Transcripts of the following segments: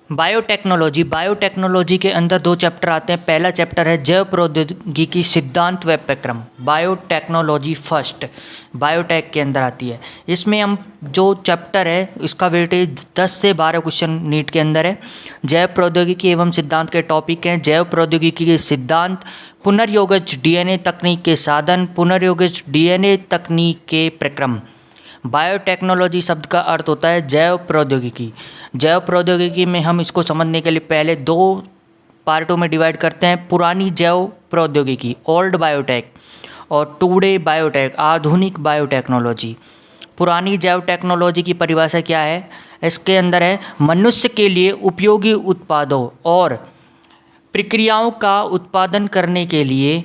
Biotechnology के अंदर दो चैप्टर आते हैं। पहला चैप्टर है जैव प्रौद्योगिकी सिद्धांत व प्रक्रम, बायोटेक्नोलॉजी फर्स्ट, बायोटेक के अंदर आती है। इसमें हम जो चैप्टर है इसका वेटेज 10 से 12 क्वेश्चन नीट के अंदर है। जैव प्रौद्योगिकी एवं सिद्धांत के टॉपिक हैं जैव प्रौद्योगिकी के सिद्धांत, पुनर्योगज डीएनए तकनीक के साधन, पुनर्योगज डीएनए तकनीक के प्रक्रम। बायोटेक्नोलॉजी शब्द का अर्थ होता है जैव प्रौद्योगिकी। जैव प्रौद्योगिकी में हम इसको समझने के लिए पहले दो पार्टों में डिवाइड करते हैं, पुरानी जैव प्रौद्योगिकी ओल्ड बायोटेक और टुडे बायोटेक आधुनिक बायोटेक्नोलॉजी। पुरानी जैव टेक्नोलॉजी की परिभाषा क्या है? इसके अंदर है मनुष्य के लिए उपयोगी उत्पादों और प्रक्रियाओं का उत्पादन करने के लिए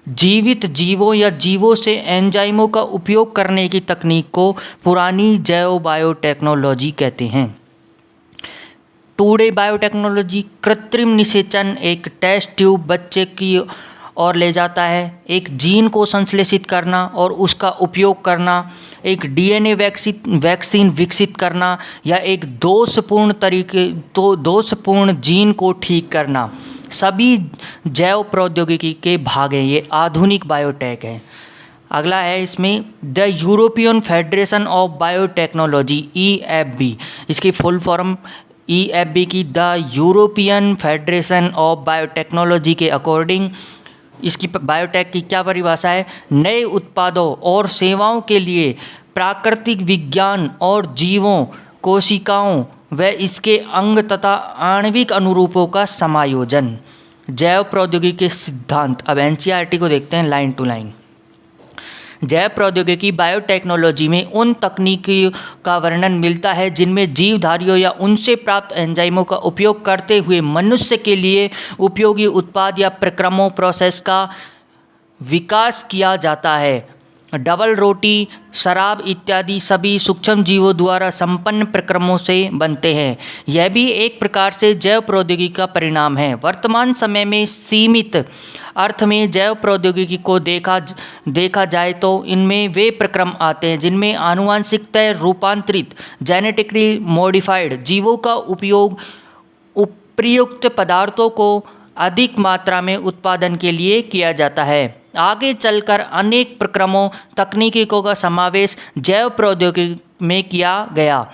जीवित जीवों या जीवों से एंजाइमों का उपयोग करने की तकनीक को पुरानी जैव बायोटेक्नोलॉजी कहते हैं। टुडे बायोटेक्नोलॉजी कृत्रिम निषेचन एक टेस्ट ट्यूब बच्चे की ओर ले जाता है, एक जीन को संश्लेषित करना और उसका उपयोग करना, एक डीएनए वैक्सीन विकसित करना या एक दोषपूर्ण जीन को ठीक करना, सभी जैव प्रौद्योगिकी के भाग हैं। ये आधुनिक बायोटेक है। अगला है इसमें the European federation of biotechnology EFB, इसकी फुल फॉर्म EFB की the European federation of biotechnology के अकॉर्डिंग इसकी बायोटेक की क्या परिभाषा है? नए उत्पादों और सेवाओं के लिए प्राकृतिक विज्ञान और जीवों, कोशिकाओं व इसके अंग तथा आणविक अनुरूपों का समायोजन। जैव प्रौद्योगिकी के सिद्धांत। अब NCERT को देखते हैं लाइन टू लाइन। जैव प्रौद्योगिकी बायोटेक्नोलॉजी में उन तकनीकों का वर्णन मिलता है जिनमें जीवधारियों या उनसे प्राप्त एंजाइमों का उपयोग करते हुए मनुष्य के लिए उपयोगी उत्पाद या प्रक्रमों प्रोसेस का विकास किया जाता है। डबल रोटी, शराब इत्यादि सभी सूक्ष्म जीवों द्वारा संपन्न प्रक्रमों से बनते हैं। यह भी एक प्रकार से जैव प्रौद्योगिकी का परिणाम है। वर्तमान समय में सीमित अर्थ में जैव प्रौद्योगिकी को देखा जाए तो इनमें वे प्रक्रम आते हैं जिनमें आनुवांशिकतः रूपांतरित जेनेटिकली मॉडिफाइड जीवों का उपयोग उपर्युक्त पदार्थों को अधिक मात्रा में उत्पादन के लिए किया जाता है। आगे चलकर अनेक प्रक्रमों तकनीकों का समावेश जैव प्रौद्योगिकी में किया गया।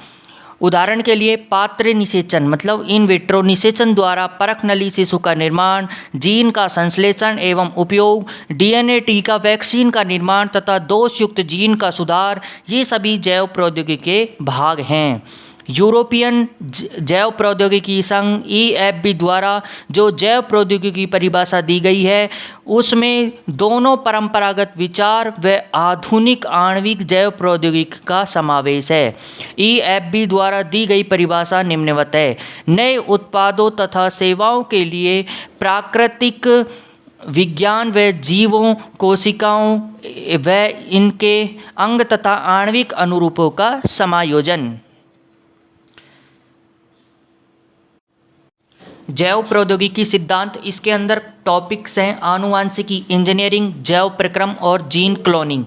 उदाहरण के लिए पात्र निषेचन मतलब इन विट्रो निषेचन द्वारा परख नली शिशु का निर्माण, जीन का संश्लेषण एवं उपयोग, डीएनए टीका वैक्सीन का निर्माण तथा दोषयुक्त जीन का सुधार, ये सभी जैव प्रौद्योगिकी के भाग हैं। यूरोपियन जैव प्रौद्योगिकी संघ EFB द्वारा जो जैव प्रौद्योगिकी की परिभाषा दी गई है उसमें दोनों परंपरागत विचार व आधुनिक आणविक जैव प्रौद्योगिकी का समावेश है। EFB द्वारा दी गई परिभाषा निम्नवत है: नए उत्पादों तथा सेवाओं के लिए प्राकृतिक विज्ञान व जीवों, कोशिकाओं व इनके अंग तथा आणविक अनुरूपों का समायोजन। जैव प्रौद्योगिकी सिद्धांत, इसके अंदर टॉपिक्स हैं आनुवांशिकी इंजीनियरिंग, जैव प्रक्रम और जीन क्लोनिंग।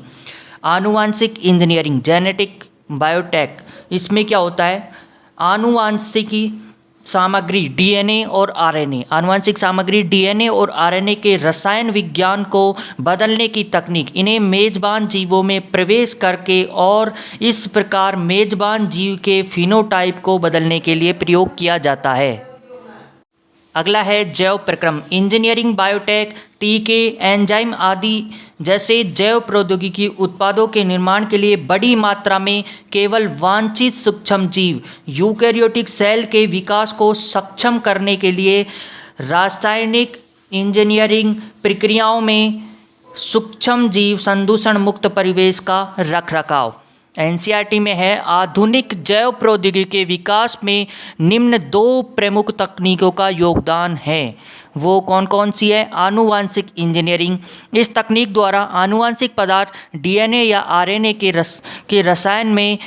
आनुवांशिक इंजीनियरिंग जेनेटिक बायोटेक, इसमें क्या होता है? आनुवांशिकी सामग्री डीएनए और आरएनए, आनुवांशिक सामग्री डीएनए और आरएनए के रसायन विज्ञान को बदलने की तकनीक, इन्हें मेजबान जीवों में प्रवेश करके और इस प्रकार मेजबान जीव के फिनोटाइप को बदलने के लिए प्रयोग किया जाता है। अगला है जैव प्रक्रम इंजीनियरिंग बायोटेक, टीके, एंजाइम आदि जैसे जैव प्रौद्योगिकी उत्पादों के निर्माण के लिए बड़ी मात्रा में केवल वांछित सूक्ष्म जीव यूकैरियोटिक सेल के विकास को सक्षम करने के लिए रासायनिक इंजीनियरिंग प्रक्रियाओं में सूक्ष्म जीव संदूषण मुक्त परिवेश का रखरखाव। NCERT में है आधुनिक जैव प्रौद्योगिकी के विकास में निम्न दो प्रमुख तकनीकों का योगदान है। वो कौन कौन सी है? आनुवांशिक इंजीनियरिंग, इस तकनीक द्वारा आनुवांशिक पदार्थ डीएनए या आरएनए के रसायन में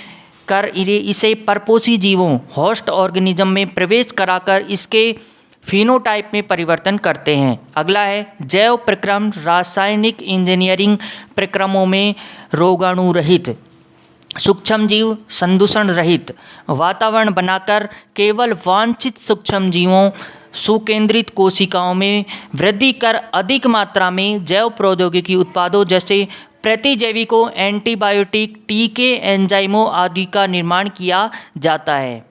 कर इसे परपोषी जीवों होस्ट ऑर्गेनिज्म में प्रवेश कराकर इसके फिनोटाइप में परिवर्तन करते हैं। अगला है जैव प्रक्रम रासायनिक इंजीनियरिंग प्रक्रमों में रोगाणु रहित सूक्ष्म जीव संदूषण रहित वातावरण बनाकर केवल वांछित सूक्ष्म जीवों सुकेंद्रित कोशिकाओं में वृद्धि कर अधिक मात्रा में जैव प्रौद्योगिकी उत्पादों जैसे प्रतिजैविकों, एंटीबायोटिक, टीके, एंजाइमों आदि का निर्माण किया जाता है।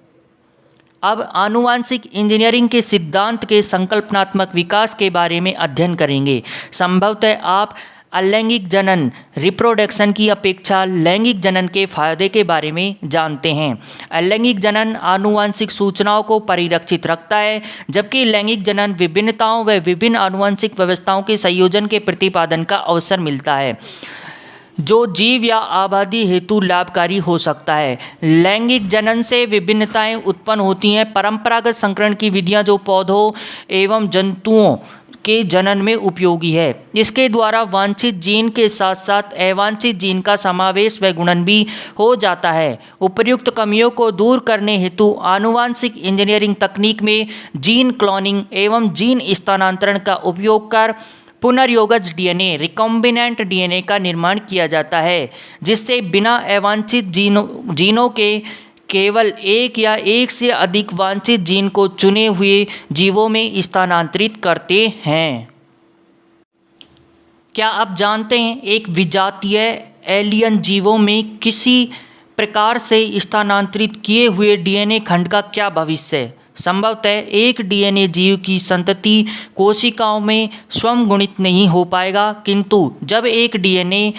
अब आनुवांशिक इंजीनियरिंग के सिद्धांत के संकल्पनात्मक विकास के बारे में अध्ययन करेंगे। संभवतः आप अलैंगिक जनन रिप्रोडक्शन की अपेक्षा लैंगिक जनन के फायदे के बारे में जानते हैं। अलैंगिक जनन आनुवांशिक सूचनाओं को परिरक्षित रखता है, जबकि लैंगिक जनन विभिन्नताओं व विभिन्न आनुवांशिक व्यवस्थाओं के संयोजन के प्रतिपादन का अवसर मिलता है, जो जीव या आबादी हेतु लाभकारी हो सकता है। लैंगिक जनन से विभिन्नताएं उत्पन्न होती हैं। परंपरागत संकरण की विधियां जो पौधों एवं जंतुओं के जनन में उपयोगी है, इसके द्वारा वांछित जीन के साथ साथ अवांछित जीन का समावेश व गुणन भी हो जाता है। उपर्युक्त कमियों को दूर करने हेतु आनुवांशिक इंजीनियरिंग तकनीक में जीन क्लोनिंग एवं जीन स्थानांतरण का उपयोग कर पुनर्योगज डीएनए रिकॉम्बिनेंट डीएनए का निर्माण किया जाता है, जिससे बिना अवांछित जीनों के केवल एक या एक से अधिक वांछित जीन को चुने हुए जीवों में स्थानांतरित करते हैं। क्या आप जानते हैं एक विजातीय एलियन जीवों में किसी प्रकार से स्थानांतरित किए हुए डीएनए खंड का क्या भविष्य है? संभवतः एक डीएनए जीव की संतति कोशिकाओं में स्वयं गुणित नहीं हो पाएगा, किंतु जब एक डीएनए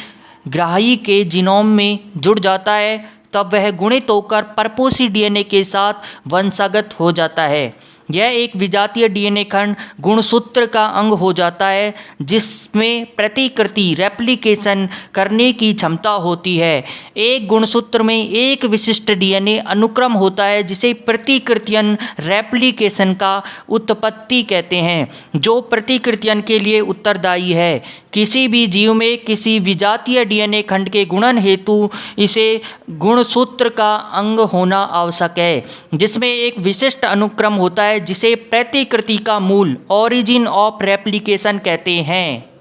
ग्राही के जीनोम में जुड़ जाता है तब वह गुणित होकर परपोषी डीएनए के साथ वंशागत हो जाता है। यह एक विजातीय डीएनए खंड गुणसूत्र का अंग हो जाता है, जिसमें प्रतिकृति रेप्लिकेशन करने की क्षमता होती है। एक गुणसूत्र में एक विशिष्ट डीएनए अनुक्रम होता है, जिसे प्रतिकृतियन रेप्लिकेशन का उत्पत्ति कहते हैं, जो प्रतिकृतियन के लिए उत्तरदायी है। किसी भी जीव में किसी विजातीय डीएनए खंड के गुणन हेतु इसे गुणसूत्र का अंग होना आवश्यक है, जिसमें एक विशिष्ट अनुक्रम होता है जिसे प्रतिकृति का मूल ओरिजिन ऑफ रेप्लिकेशन कहते हैं।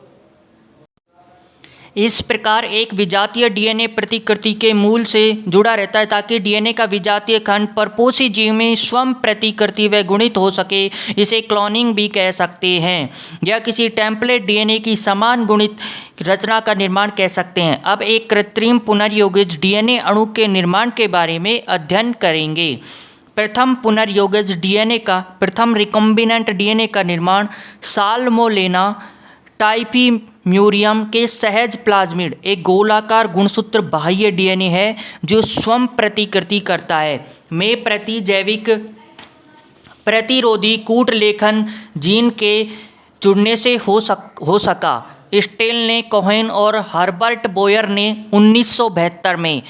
इस प्रकार एक विजातीय डीएनए प्रतिकृति के मूल से जुड़ा रहता है ताकि डीएनए का विजातीय खंड परपोषी जीव में स्वयं प्रतिकृति व गुणित हो सके। इसे क्लोनिंग भी कह सकते हैं, या किसी टेम्पलेट डीएनए की समान गुणित रचना का निर्माण कह सकते हैं। अब एक कृत्रिम पुनर्योगित डीएनए अणु के निर्माण के बारे में अध्ययन करेंगे। प्रथम पुनर्योगज डीएनए का प्रथम रिकॉम्बिनेंट डीएनए का निर्माण साल्मोनेला टाइफिम्यूरियम के सहज प्लाज्मिड एक गोलाकार गुणसूत्र बाह्य डीएनए है जो स्वयं प्रतिकृति करता है में प्रतिजैविक प्रतिरोधी कूटलेखन जीन के जुड़ने से हो सका। स्टेल ने कोहेन और हर्बर्ट बोयर ने 1972 में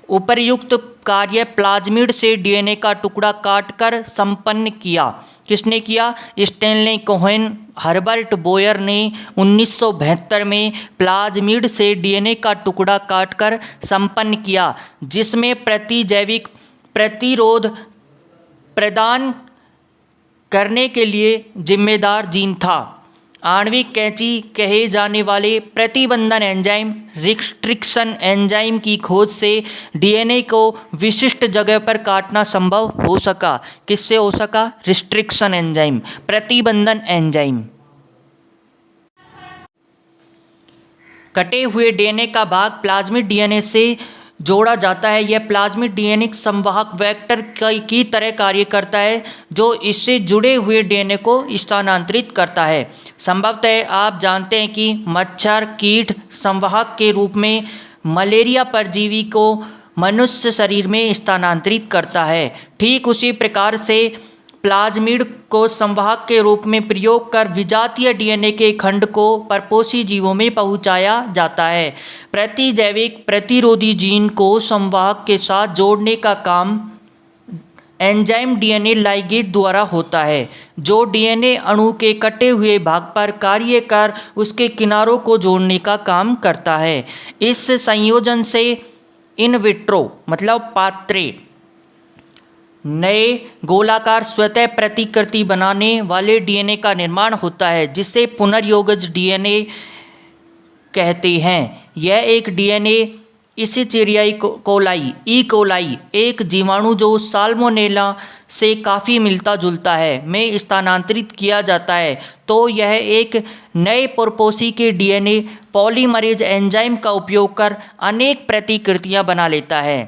उपर्युक्त कार्य प्लाज्मिड से डीएनए का टुकड़ा काटकर संपन्न किया। किसने किया? स्टेनले कोहेन हर्बर्ट बोयर ने 1972 में प्लाज्मिड से डीएनए का टुकड़ा काटकर संपन्न किया, जिसमें प्रतिजैविक प्रतिरोध प्रदान करने के लिए जिम्मेदार जीन था। आणविक कैंची कहे जाने वाले प्रतिबंधन एंजाइम रिस्ट्रिक्शन एंजाइम की खोज से डीएनए को विशिष्ट जगह पर काटना संभव हो सका। किससे हो सका? रिस्ट्रिक्शन एंजाइम, प्रतिबंधन एंजाइम। कटे हुए डीएनए का भाग प्लाज्मिड डीएनए से जोड़ा जाता है। यह प्लाज्मिड डीएनए संवाहक वेक्टर की तरह कार्य करता है, जो इससे जुड़े हुए डीएनए को स्थानांतरित करता है। संभवतः आप जानते हैं कि मच्छर कीट संवाहक के रूप में मलेरिया परजीवी को मनुष्य शरीर में स्थानांतरित करता है। ठीक उसी प्रकार से प्लाज्मिड को संवाहक के रूप में प्रयोग कर विजातीय डीएनए के खंड को परपोषी जीवों में पहुंचाया जाता है। प्रतिजैविक प्रतिरोधी जीन को संवाहक के साथ जोड़ने का काम एंजाइम डीएनए लाइगेज द्वारा होता है, जो डीएनए अणु के कटे हुए भाग पर कार्य कर उसके किनारों को जोड़ने का काम करता है। इस संयोजन से इन विट्रो मतलब पात्रे नए गोलाकार स्वतः प्रतिकृति बनाने वाले डीएनए का निर्माण होता है, जिसे पुनर्योगज डीएनए कहते हैं। यह एक डीएनए इसिचेरियाई कोलाई ई कोलाई एक जीवाणु जो साल्मोनेला से काफ़ी मिलता जुलता है में स्थानांतरित किया जाता है, तो यह एक नए परपोसी के डीएनए पॉलीमरेज एंजाइम का उपयोग कर अनेक प्रतिकृतियां बना लेता है।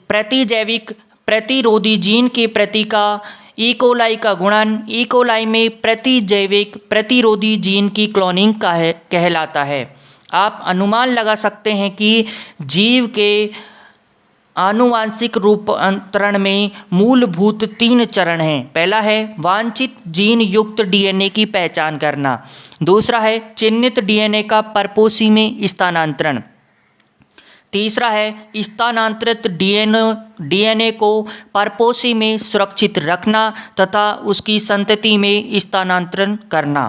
प्रतिजैविक प्रतिरोधी जीन के प्रति का ई कोलाई का गुणन ई कोलाई में प्रतिजैविक प्रतिरोधी जीन की क्लोनिंग का कहलाता है। आप अनुमान लगा सकते हैं कि जीव के आनुवांशिक रूपांतरण में मूलभूत 3 चरण हैं। पहला है वांछित जीन युक्त डीएनए की पहचान करना, दूसरा है चिह्नित डीएनए का परपोसी में स्थानांतरण, तीसरा है स्थानांतरित डीएनए को परपोसी में सुरक्षित रखना तथा उसकी संतति में स्थानांतरण करना।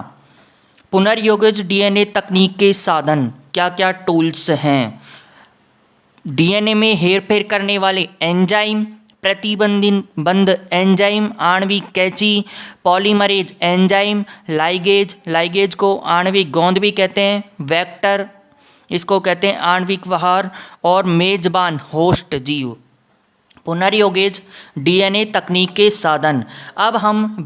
पुनर्योजित डीएनए तकनीक के साधन क्या क्या टूल्स हैं? डीएनए में हेरफेर करने वाले एंजाइम, प्रतिबंध एंजाइम, आणविक कैंची, पॉलीमरेज एंजाइम, लाइगेज को आणविक गोंद भी कहते हैं, वेक्टर इसको कहते हैं आणविक वाहक, और मेजबान होस्ट जीव। पुनर्योजित डीएनए तकनीक के साधन। अब हम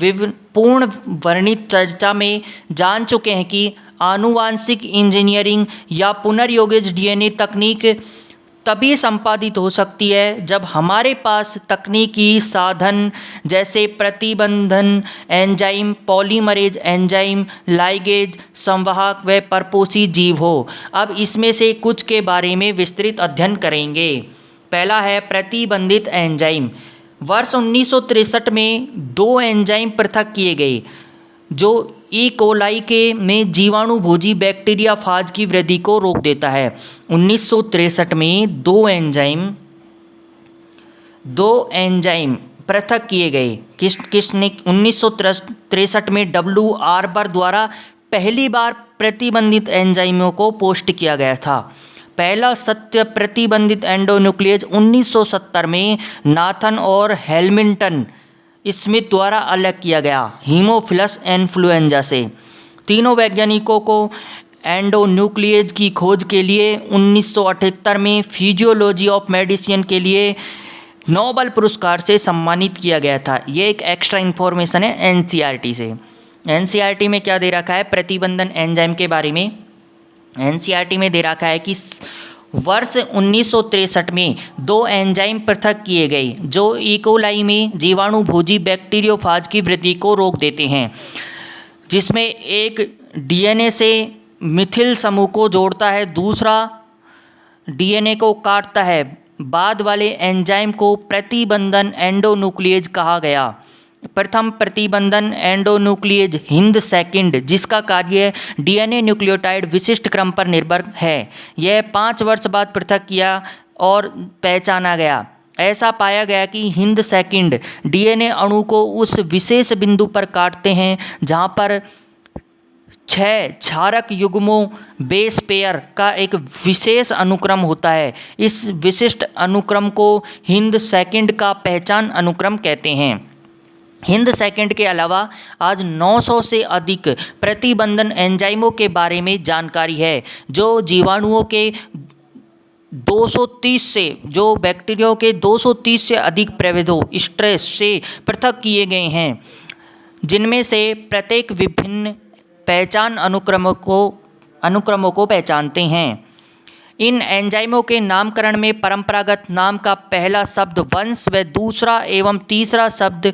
पूर्ण वर्णित चर्चा में जान चुके हैं कि आनुवांशिक इंजीनियरिंग या पुनर्योजित डीएनए तकनीक तभी संपादित हो सकती है जब हमारे पास तकनीकी साधन जैसे प्रतिबंधन एंजाइम, पॉलीमरेज एंजाइम, लाइगेज, संवाहक व परपोसी जीव हो। अब इसमें से कुछ के बारे में विस्तृत अध्ययन करेंगे। पहला है प्रतिबंधित एंजाइम। वर्ष 1963 में 2 एंजाइम पृथक किए गए जो ई कोलाई के में जीवाणु भोजी बैक्टीरिया फाज की वृद्धि को रोक देता है। 1963 में 2 एंजाइम पृथक किए गए। किसने 1963 में डब्ल्यू आर्बर द्वारा पहली बार प्रतिबंधित एंजाइमों को पोस्ट किया गया था। पहला सत्य प्रतिबंधित एंडोन्यूक्लियेज 1970 में नाथन और हेल्मिंटन स्मिथ द्वारा अलग किया गया हीमोफिलस इन्फ्लुएंजा से। तीनों वैज्ञानिकों को एंडोन्यूक्लियेज की खोज के लिए 1978 में फिजियोलॉजी ऑफ मेडिसिन के लिए नोबेल पुरस्कार से सम्मानित किया गया था। ये एक एक्स्ट्रा इन्फॉर्मेशन है एनसीईआरटी से। एनसीईआरटी में क्या दे रखा है प्रतिबंधन एंजाइम के बारे में? एनसीईआरटी में दे रखा है कि वर्ष 1963 में 2 एंजाइम पृथक किए गए जो ई कोलाई में जीवाणु भोजी बैक्टीरियोफाज की वृद्धि को रोक देते हैं, जिसमें एक डीएनए से मिथिल समूह को जोड़ता है, दूसरा डीएनए को काटता है। बाद वाले एंजाइम को प्रतिबंधन एंडोन्यूक्लियेज कहा गया। प्रथम प्रतिबंधन एंडोन्यूक्लियेज हिंद सेकंड, जिसका कार्य डीएनए न्यूक्लियोटाइड विशिष्ट क्रम पर निर्भर है। यह 5 वर्ष बाद पृथक किया और पहचाना गया। ऐसा पाया गया कि हिंद सेकंड डीएनए अणु को उस विशेष बिंदु पर काटते हैं जहां पर 6 क्षारक युग्मों बेस पेयर का एक विशेष अनुक्रम होता है। इस विशिष्ट अनुक्रम को हिंद सेकंड का पहचान अनुक्रम कहते हैं। हिंद सेकंड के अलावा आज 900 से अधिक प्रतिबंधन एंजाइमों के बारे में जानकारी है जो जीवाणुओं के 230 से जो बैक्टीरिया के 230 से अधिक प्रभेदों स्ट्रेस से पृथक किए गए हैं, जिनमें से प्रत्येक विभिन्न पहचान अनुक्रमों को पहचानते हैं। इन एंजाइमों के नामकरण में परंपरागत नाम का पहला शब्द वंश व दूसरा एवं तीसरा शब्द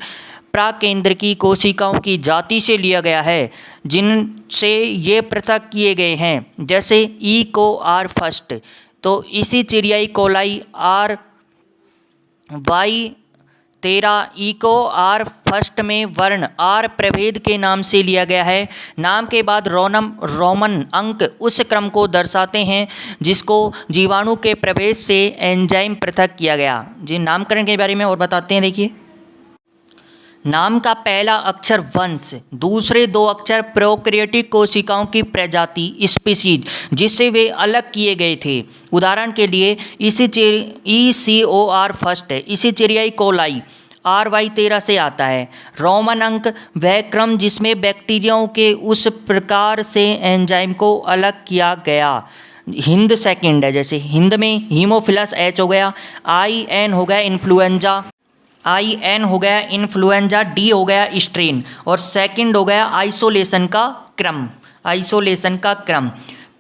प्राकेंद्रकी कोशिकाओं की जाति से लिया गया है जिनसे ये पृथक किए गए हैं, जैसे ई को आर फर्स्ट, तो इसी चिड़ियाई कोलाई आर वाई 13 ई को आर फर्स्ट में वर्ण आर प्रभेद के नाम से लिया गया है। नाम के बाद रोमन अंक उस क्रम को दर्शाते हैं जिसको जीवाणु के प्रभेद से एंजाइम पृथक किया गया। जी नामकरण के बारे में और बताते हैं। देखिए, नाम का पहला अक्षर वंश, दूसरे 2 अक्षर प्रोकैरियोटिक कोशिकाओं की प्रजाति स्पीशीज जिससे वे अलग किए गए थे। उदाहरण के लिए ECOR फर्स्ट है, इसिचेरियाई कोलाई RY 13 से आता है। रोमन अंक वह क्रम जिसमें बैक्टीरियाओं के उस प्रकार से एंजाइम को अलग किया गया। हिंद सेकंड है, जैसे हिंद में हीमोफिलस H हो गया, IN हो गया इन्फ्लुएंजा, IN हो गया इन्फ्लुएंजा, D हो गया स्ट्रेन, और सेकंड हो गया आइसोलेशन का क्रम, आइसोलेशन का क्रम।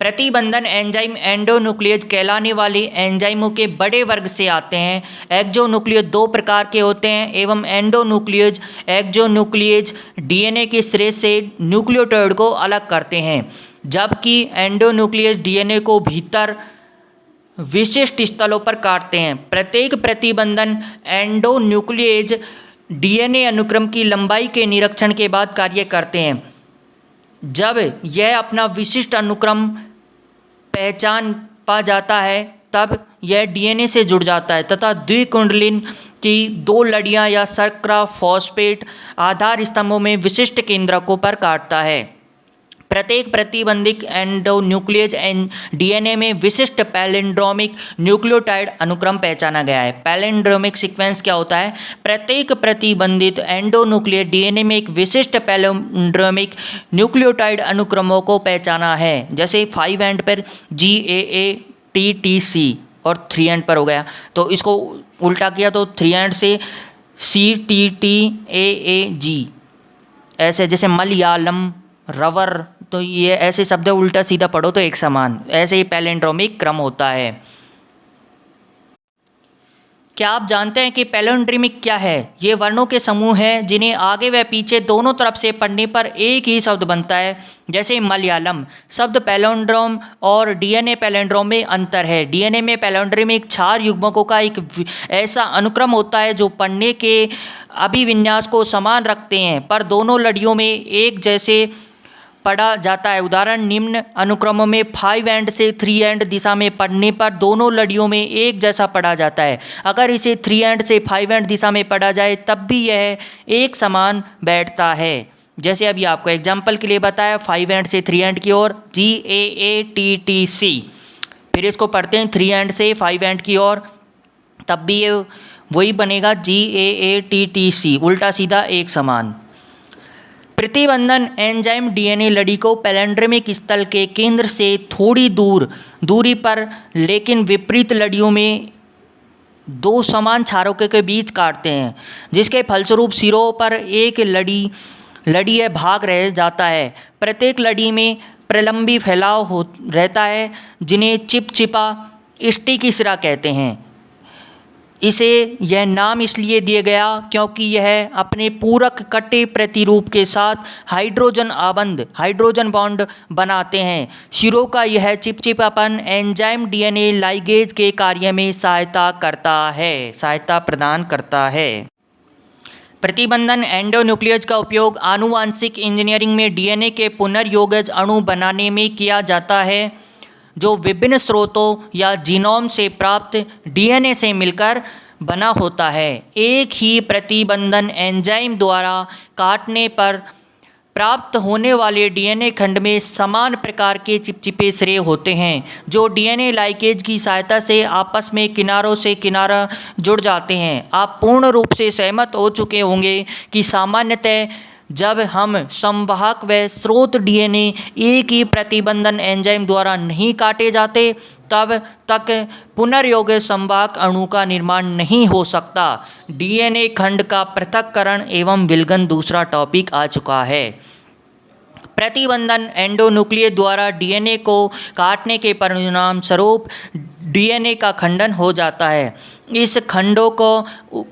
प्रतिबंधन एंजाइम एंडोन्यूक्लियस कहलाने वाले एंजाइमों के बड़े वर्ग से आते हैं। एक्सोन्यूक्लियस दो प्रकार के होते हैं एवं एंडोन्यूक्लियस एक्सोन्यूक्लियस डीएनए के सिरे से न्यूक्लियोटाइड को अलग करते हैं, जबकि एंडोन्यूक्लियस डीएनए को भीतर विशिष्ट स्थलों पर काटते हैं। प्रत्येक प्रतिबंधन एंडोन्यूक्लियस डीएनए अनुक्रम की लंबाई के निरीक्षण के बाद कार्य करते हैं। जब यह अपना विशिष्ट अनुक्रम पहचान पा जाता है तब यह डीएनए से जुड़ जाता है तथा द्विकुंडलिन की दो लड़ियां या शर्करा फॉस्फेट आधार स्तंभों में विशिष्ट केंद्रकों पर काटता है। प्रत्येक प्रतिबंधित एंडोन्यूक्लियस डीएनए में विशिष्ट पैलिंड्रोमिक न्यूक्लियोटाइड अनुक्रम पहचाना गया है। पैलिंड्रोमिक सीक्वेंस क्या होता है? प्रत्येक प्रतिबंधित एंडोन्यूक्लियस डीएनए में एक विशिष्ट पैलिंड्रोमिक न्यूक्लियोटाइड अनुक्रमों को पहचाना है। जैसे 5 एंड पर GAATTC और 3 एंड पर हो गया, तो इसको उल्टा किया तो 3 एंड से CTTAAG, ऐसे जैसे मलयालम, रवर, तो ये ऐसे शब्द उल्टा सीधा पढ़ो तो एक समान, ऐसे ही पैलिंड्रोमिक क्रम होता है। क्या आप जानते हैं कि पैलिंड्रोमिक क्या है? ये वर्णों के समूह हैं जिन्हें आगे व पीछे दोनों तरफ से पढ़ने पर एक ही शब्द बनता है। जैसे मलयालम शब्द पैलिंड्रोम और डीएनए पैलिंड्रोम में अंतर है। डीएनए में पैलिंड्रोम में 4 युग्मकों का एक ऐसा अनुक्रम होता है जो पढ़ने के अभिविन्यास को समान रखते हैं पर दोनों लड़ियों में एक जैसे पढ़ा जाता है। उदाहरण निम्न अनुक्रमों में 5 एंड से 3 एंड दिशा में पढ़ने पर दोनों लड़ियों में एक जैसा पढ़ा जाता है। अगर इसे 3 एंड से 5 एंड दिशा में पढ़ा जाए तब भी यह एक समान बैठता है। जैसे अभी आपको एग्जाम्पल के लिए बताया 5 एंड से 3 एंड की ओर GAATTC, फिर इसको पढ़ते हैं 3 एंड से 5 एंड की ओर, तब भी ये वही बनेगा GAATTC, उल्टा सीधा एक समान। प्रतिबंधन एंजाइम डीएनए लड़ी को पैलिंड्रोमिक स्थल के केंद्र से थोड़ी दूरी पर लेकिन विपरीत लड़ियों में 2 समान क्षारकों के बीच काटते हैं, जिसके फलस्वरूप सिरों पर एक लड़ीय भाग रह जाता है। प्रत्येक लड़ी में प्रलंबी फैलाव रहता है जिन्हें चिपचिपा स्टिकी सिरा कहते हैं। इसे यह नाम इसलिए दिया गया क्योंकि यह अपने पूरक कटे प्रतिरूप के साथ हाइड्रोजन बॉन्ड बनाते हैं। सिरों का यह चिपचिपापन एंजाइम डीएनए लाइगेज के कार्य में सहायता प्रदान करता है। प्रतिबंधन एंडोन्यूक्लियस का उपयोग आनुवांशिक इंजीनियरिंग में डीएनए के पुनर्योगज अणु बनाने में किया जाता है, जो विभिन्न स्रोतों या जीनोम से प्राप्त डीएनए से मिलकर बना होता है। एक ही प्रतिबंधन एंजाइम द्वारा काटने पर प्राप्त होने वाले डीएनए खंड में समान प्रकार के चिपचिपे सिरे होते हैं, जो डीएनए लाइगेज की सहायता से आपस में किनारों से किनारा जुड़ जाते हैं। आप पूर्ण रूप से सहमत हो चुके होंगे कि सामान्यतः जब हम संवाहक व स्रोत डीएनए एक ही प्रतिबंधन एंजाइम द्वारा नहीं काटे जाते तब तक पुनर्योग्य संवाहक अणु का निर्माण नहीं हो सकता। डीएनए खंड का पृथक्करण एवं विलगन दूसरा टॉपिक आ चुका है। प्रतिबंधन एंडोन्यूक्लियस द्वारा डीएनए को काटने के परिणाम स्वरूप डीएनए का खंडन हो जाता है। इस खंडों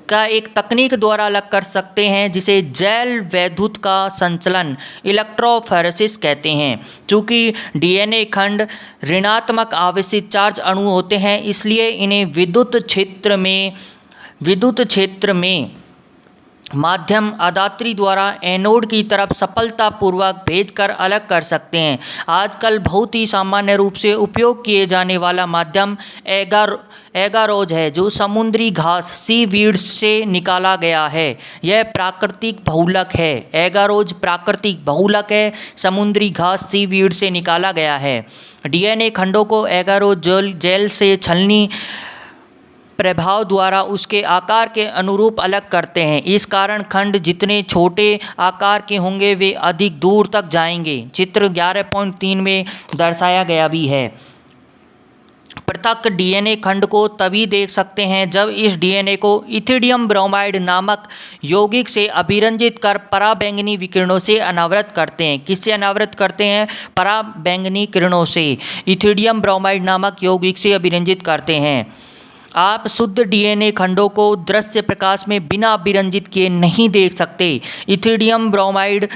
का एक तकनीक द्वारा अलग कर सकते हैं जिसे जैल वैद्युत का संचलन इलेक्ट्रोफोरेसिस कहते हैं। चूँकि डीएनए खंड ऋणात्मक आवेशित चार्ज अणु होते हैं, इसलिए इन्हें विद्युत क्षेत्र में माध्यम आदात्री द्वारा एनोड की तरफ सफलतापूर्वक भेजकर अलग कर सकते हैं। आजकल बहुत ही सामान्य रूप से उपयोग किए जाने वाला माध्यम एगारोज है, जो समुद्री घास सीवीड्स से निकाला गया है। यह प्राकृतिक बहुलक है। एगारोज प्राकृतिक बहुलक है, समुद्री घास सीवीड से निकाला गया है। डीएनए खंडों को एगारोज जेल से छलनी प्रभाव द्वारा उसके आकार के अनुरूप अलग करते हैं। इस कारण खंड जितने छोटे आकार के होंगे वे अधिक दूर तक जाएंगे। चित्र 11.3 में दर्शाया गया भी है। पृथक डीएनए खंड को तभी देख सकते हैं जब इस डीएनए को इथिडियम ब्रोमाइड नामक यौगिक से अभिरंजित कर पराबैंगनी विकिरणों से अनावृत करते हैं। किससे अनावृत करते हैं? पराबैंगनी किरणों से इथिडियम ब्रोमाइड नामक यौगिक से अभिरंजित करते हैं। आप शुद्ध डीएनए खंडों को दृश्य प्रकाश में बिना अभिरंजित किए नहीं देख सकते। इथिडियम ब्रोमाइड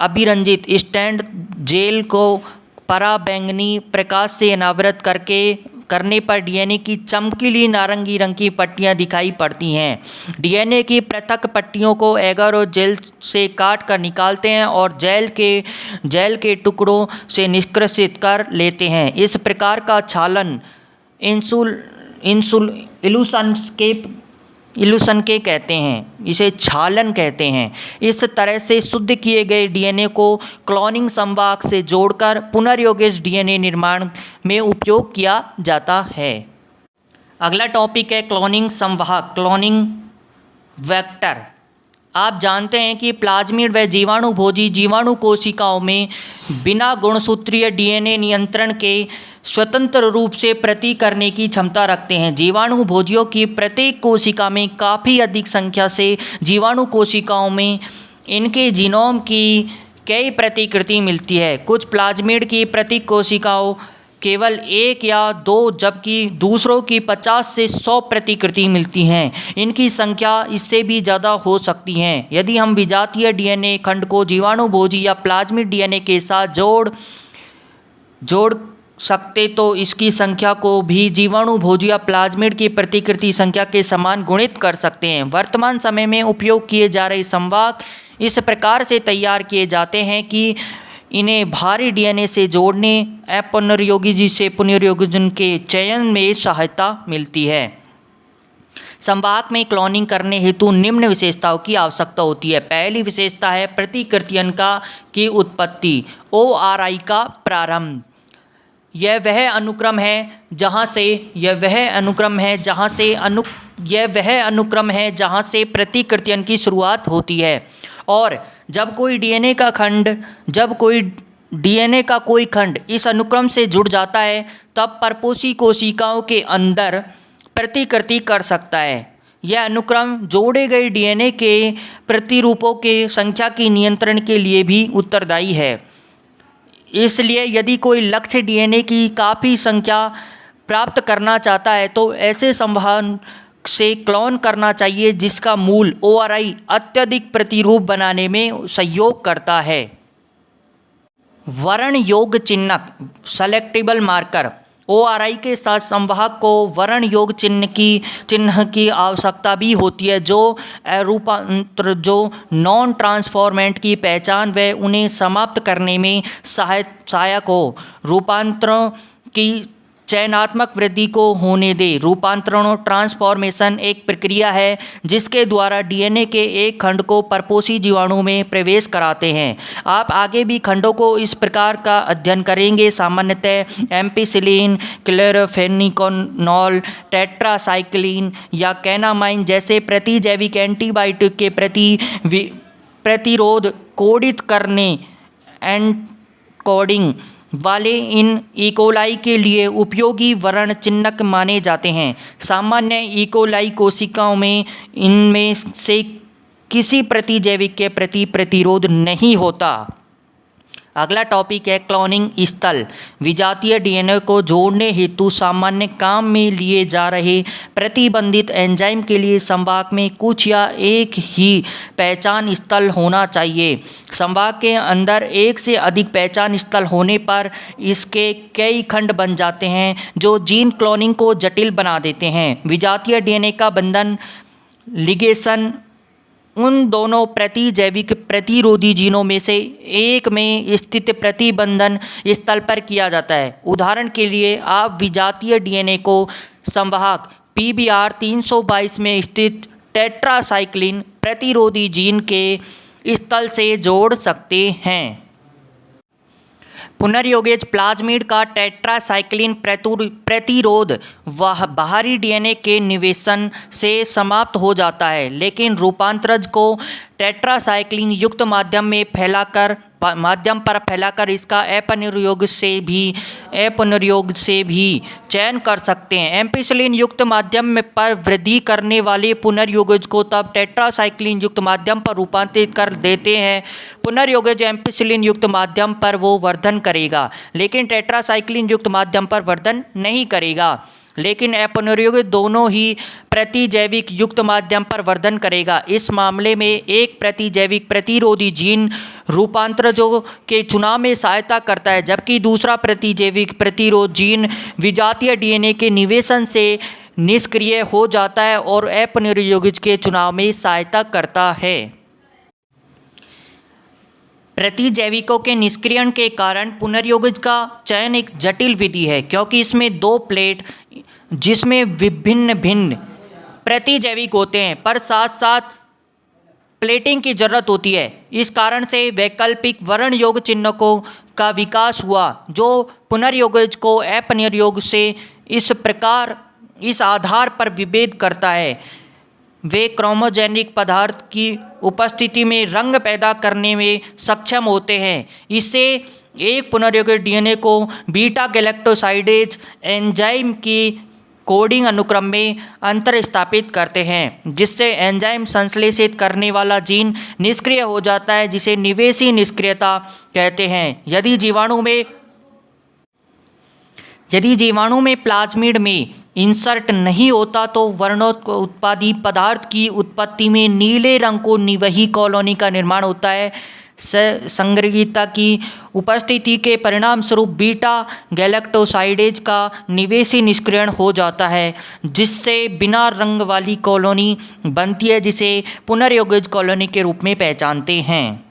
अभिरंजित स्टैंड जेल को पराबैंगनी प्रकाश से अनावृत करने पर डीएनए की चमकीली नारंगी रंग की पट्टियां दिखाई पड़ती हैं। डीएनए की पृथक पट्टियों को एगर और जेल से काट कर निकालते हैं और जेल के टुकड़ों से निष्कासित कर लेते हैं। इस प्रकार का क्षालन इल्यूशन के कहते हैं, इसे क्षालन कहते हैं। इस तरह से शुद्ध किए गए डीएनए को क्लोनिंग संवाहक से जोड़कर पुनर्योजित डीएनए निर्माण में उपयोग किया जाता है। अगला टॉपिक है क्लोनिंग संवाहक, क्लोनिंग वेक्टर। आप जानते हैं कि प्लाज्मिड व जीवाणुभोजी जीवाणु कोशिकाओं में बिना गुणसूत्रीय डीएनए नियंत्रण के स्वतंत्र रूप से प्रति करने की क्षमता रखते हैं। जीवाणुभोजियों की प्रत्येक कोशिका में काफ़ी अधिक संख्या से जीवाणु कोशिकाओं में इनके जीनोम की कई प्रतिकृति मिलती है। कुछ प्लाज्मिड की प्रत्येक कोशिकाओं केवल 1 या 2 जबकि दूसरों की 50 से 100 प्रतिकृति मिलती हैं। इनकी संख्या इससे भी ज़्यादा हो सकती है। यदि हम विजातीय डीएनए खंड को जीवाणुभोजी या प्लाज्मिड डीएनए के साथ जोड़ सकते तो इसकी संख्या को भी जीवाणुभोजी या प्लाज्मिड की प्रतिकृति संख्या के समान गुणित कर सकते हैं। वर्तमान समय में उपयोग किए जा रहे संवाहक इस प्रकार से तैयार किए जाते हैं कि इन्हें भारी डीएनए से जोड़ने पुनर्योजन के चयन में सहायता मिलती है। संवाहक में क्लोनिंग करने हेतु निम्न विशेषताओं की आवश्यकता होती है। पहली विशेषता है प्रतिकृतियन की उत्पत्ति, ORI का प्रारंभ। यह वह अनुक्रम है जहाँ से प्रतिकृतियन की शुरुआत होती है। और जब कोई डीएनए का कोई खंड इस अनुक्रम से जुड़ जाता है तब परपोषी कोशिकाओं के अंदर प्रतिकृति कर सकता है। यह अनुक्रम जोड़े गए डीएनए के प्रतिरूपों के संख्या की नियंत्रण के लिए भी उत्तरदायी है। इसलिए यदि कोई लक्ष्य डीएनए की काफ़ी संख्या प्राप्त करना चाहता है तो ऐसे संवहन से क्लोन करना चाहिए जिसका मूल ORI अत्यधिक प्रतिरूप बनाने में सहयोग करता है। वर्ण योग चिह्नक, सेलेक्टेबल मार्कर। ORI के साथ संवाहक को वर्ण योग चिन्ह की आवश्यकता भी होती है जो नॉन ट्रांसफॉर्मेंट की पहचान व उन्हें समाप्त करने में सहायक हो। रूपांतरों की चयनात्मक वृद्धि को होने दे। रूपांतरण ट्रांसफॉर्मेशन एक प्रक्रिया है जिसके द्वारा डीएनए के एक खंड को परपोषी जीवाणु में प्रवेश कराते हैं। आप आगे भी खंडों को इस प्रकार का अध्ययन करेंगे। सामान्यतः एम्पिसिलिन, क्लोरोफेनिकोनॉल, टेट्रासाइक्लिन या कैनामाइन जैसे प्रतिजैविक एंटीबायोटिक के प्रतिरोध कोडित करने एन्कोडिंग वाले इन इकोलाई के लिए उपयोगी वर्ण चिह्नक माने जाते हैं। सामान्य इकोलाई कोशिकाओं में इनमें से किसी प्रतिजैविक के प्रति प्रतिरोध नहीं होता। अगला टॉपिक है क्लोनिंग स्थल। विजातीय डीएनए को जोड़ने हेतु सामान्य काम में लिए जा रहे प्रतिबंधित एंजाइम के लिए संवाहक में कुछ या एक ही पहचान स्थल होना चाहिए। संवाहक के अंदर एक से अधिक पहचान स्थल होने पर इसके कई खंड बन जाते हैं जो जीन क्लोनिंग को जटिल बना देते हैं। विजातीय डीएनए का बंधन लिगेशन उन दोनों प्रतिजैविक प्रतिरोधी जीनों में से एक में स्थित प्रतिबंधन स्थल पर किया जाता है। उदाहरण के लिए आप विजातीय डीएनए को संवाहक PBR 322 में स्थित टेट्रासाइक्लिन प्रतिरोधी जीन के स्थल से जोड़ सकते हैं। पुनर्योजित प्लाज्मिड का टेट्रासाइक्लिन प्रतिरोध बाहरी डीएनए के निवेशन से समाप्त हो जाता है, लेकिन रूपांतरज को टेट्रासाइक्लिन युक्त माध्यम में फैलाकर माध्यम पर फैलाकर इसका अपुनर्योग से भी चयन कर सकते हैं। एम्पिसिलिन युक्त माध्यम पर वृद्धि करने वाले पुनर्योगज को तब टेट्रासाइक्लिन युक्त माध्यम पर रूपांतरित कर देते हैं। पुनर्योगज एम्पिसिलिन युक्त माध्यम पर वो वर्धन करेगा, लेकिन टेट्रासाइक्लिन युक्त माध्यम पर वर्धन नहीं करेगा। लेकिन अपुनर्योगज दोनों ही प्रतिजैविक युक्त माध्यम पर वर्धन करेगा। इस मामले में एक प्रतिजैविक प्रतिरोधी जीन रूपांतरजों के चुनाव में सहायता करता है, जबकि दूसरा प्रतिजैविक प्रतिरोध जीन विजातीय डीएनए के निवेशन से निष्क्रिय हो जाता है और अपुनर्योगज के चुनाव में सहायता करता है। प्रतिजैविकों के निष्क्रियण के कारण पुनर्योगज का चयन एक जटिल विधि है, क्योंकि इसमें दो प्लेट जिसमें विभिन्न भिन्न प्रतिजैविक होते हैं पर साथ साथ प्लेटिंग की जरूरत होती है। इस कारण से वैकल्पिक वर्णयोग चिन्हों का विकास हुआ जो पुनर्योगज को अपुनर्योग से इस आधार पर विभेद करता है। वे क्रोमोजेनिक पदार्थ की उपस्थिति में रंग पैदा करने में सक्षम होते हैं। इससे एक पुनर्योगित डीएनए को बीटा गैलेक्टोसाइडेज एंजाइम की कोडिंग अनुक्रम में अंतर स्थापित करते हैं, जिससे एंजाइम संश्लेषित करने वाला जीन निष्क्रिय हो जाता है, जिसे निवेशी निष्क्रियता कहते हैं। यदि जीवाणु में प्लाज्मिड में इंसर्ट नहीं होता तो वर्णोत्पादी पदार्थ की उत्पत्ति में नीले रंग को निवही कॉलोनी का निर्माण होता है। संग्रहीता की उपस्थिति के परिणाम स्वरूप बीटा गैलेक्टोसाइडेज का निवेशी निष्क्रियण हो जाता है, जिससे बिना रंग वाली कॉलोनी बनती है, जिसे पुनर्योगज कॉलोनी के रूप में पहचानते हैं।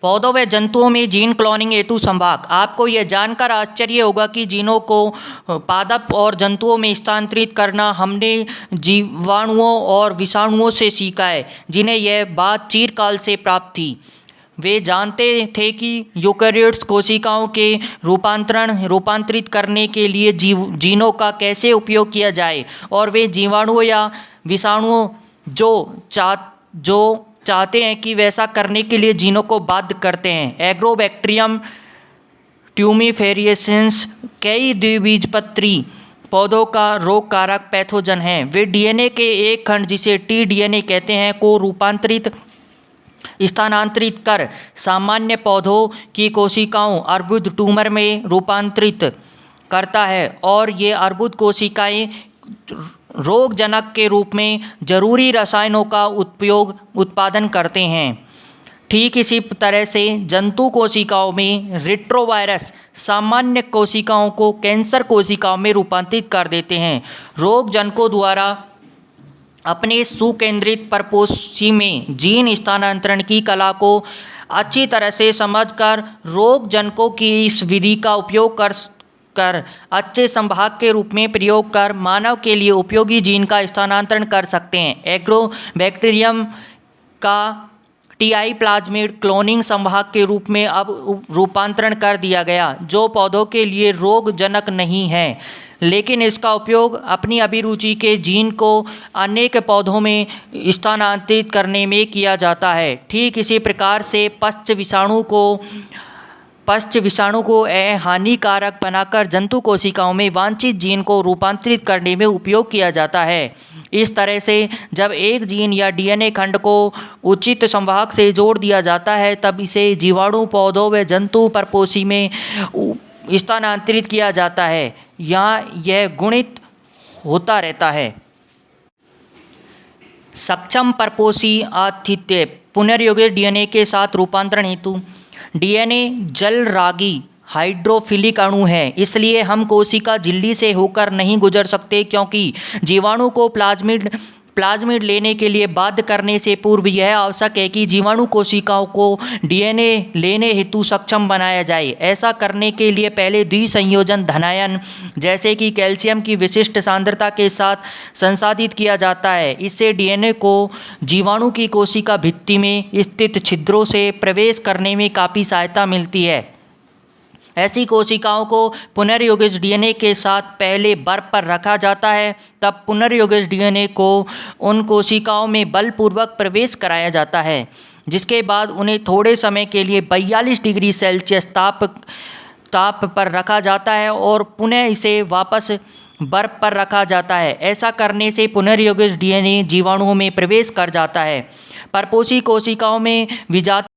पौधों व जंतुओं में जीन क्लोनिंग हेतु संभाग। आपको यह जानकर आश्चर्य होगा कि जीनों को पादप और जंतुओं में स्थानांतरित करना हमने जीवाणुओं और विषाणुओं से सीखा है, जिन्हें यह बात चिरकाल से प्राप्त थी। वे जानते थे कि यूकेरियोट्स कोशिकाओं के रूपांतरित करने के लिए जीनों का कैसे उपयोग किया जाए, और वे जीवाणुओं या विषाणुओं जो चाहते हैं कि वैसा करने के लिए जीनों को बाध्य करते हैं। एग्रोबैक्टीरियम ट्यूमिफेरिएसेंस कई द्विबीजपत्री पौधों का रोग कारक पैथोजन हैं। वे डीएनए के एक खंड, जिसे टीडीएनए कहते हैं, को स्थानांतरित कर सामान्य पौधों की कोशिकाओं अर्बुद ट्यूमर में रूपांतरित करता है, और ये अर्बुद कोशिकाएं रोगजनक के रूप में जरूरी रसायनों का उत्पादन करते हैं। ठीक इसी तरह से जंतु कोशिकाओं में रेट्रोवायरस सामान्य कोशिकाओं को कैंसर कोशिकाओं में रूपांतरित कर देते हैं। रोगजनकों द्वारा अपने सुकेंद्रित परपोषी में जीन स्थानांतरण की कला को अच्छी तरह से समझकर रोगजनकों की इस विधि का उपयोग कर अच्छे संभाग के रूप में प्रयोग कर मानव के लिए उपयोगी जीन का स्थानांतरण कर सकते हैं। एग्रोबैक्टीरियम का टीआई प्लाज्मिड क्लोनिंग संभाग के रूप में अब रूपांतरण कर दिया गया, जो पौधों के लिए रोगजनक नहीं है, लेकिन इसका उपयोग अपनी अभिरुचि के जीन को अनेक पौधों में स्थानांतरित करने में किया जाता है। ठीक इसी प्रकार से पश्च विषाणु को हानिकारक बनाकर जंतु कोशिकाओं में वांछित जीन को रूपांतरित करने में उपयोग किया जाता है। इस तरह से जब एक जीन या डीएनए खंड को उचित संवाहक से जोड़ दिया जाता है, तब इसे जीवाणु, पौधों व जंतु परपोषी में स्थानांतरित किया जाता है। यहाँ यह गुणित होता रहता है। सक्षम परपोषी आतिथ्य पुनर्योगित डीएनए के साथ रूपांतरण हेतु डीएनए जलरागी हाइड्रोफिलिक अणु है, इसलिए हम कोशिका झिल्ली से होकर नहीं गुजर सकते, क्योंकि जीवाणु को प्लाज्मिड लेने के लिए बाध्य करने से पूर्व यह आवश्यक है कि जीवाणु कोशिकाओं को डीएनए लेने हेतु सक्षम बनाया जाए। ऐसा करने के लिए पहले द्विसंयोजन धनायन जैसे कि कैल्शियम की विशिष्ट सांद्रता के साथ संसाधित किया जाता है। इससे डीएनए को जीवाणु की कोशिका भित्ति में स्थित छिद्रों से प्रवेश करने में काफ़ी सहायता मिलती है। ऐसी कोशिकाओं को पुनर्योगित डीएनए के साथ पहले बर्फ पर रखा जाता है, तब पुनर्योगित डीएनए को उन कोशिकाओं में बलपूर्वक प्रवेश कराया जाता है। जिसके बाद उन्हें थोड़े समय के लिए 42 डिग्री सेल्सियस ताप पर रखा जाता है और पुनः इसे वापस बर्फ पर रखा जाता है। ऐसा करने से पुनर्योजित डीएनए जीवाणुओं में प्रवेश कर जाता है। परपोषी कोशिकाओं में विजातीय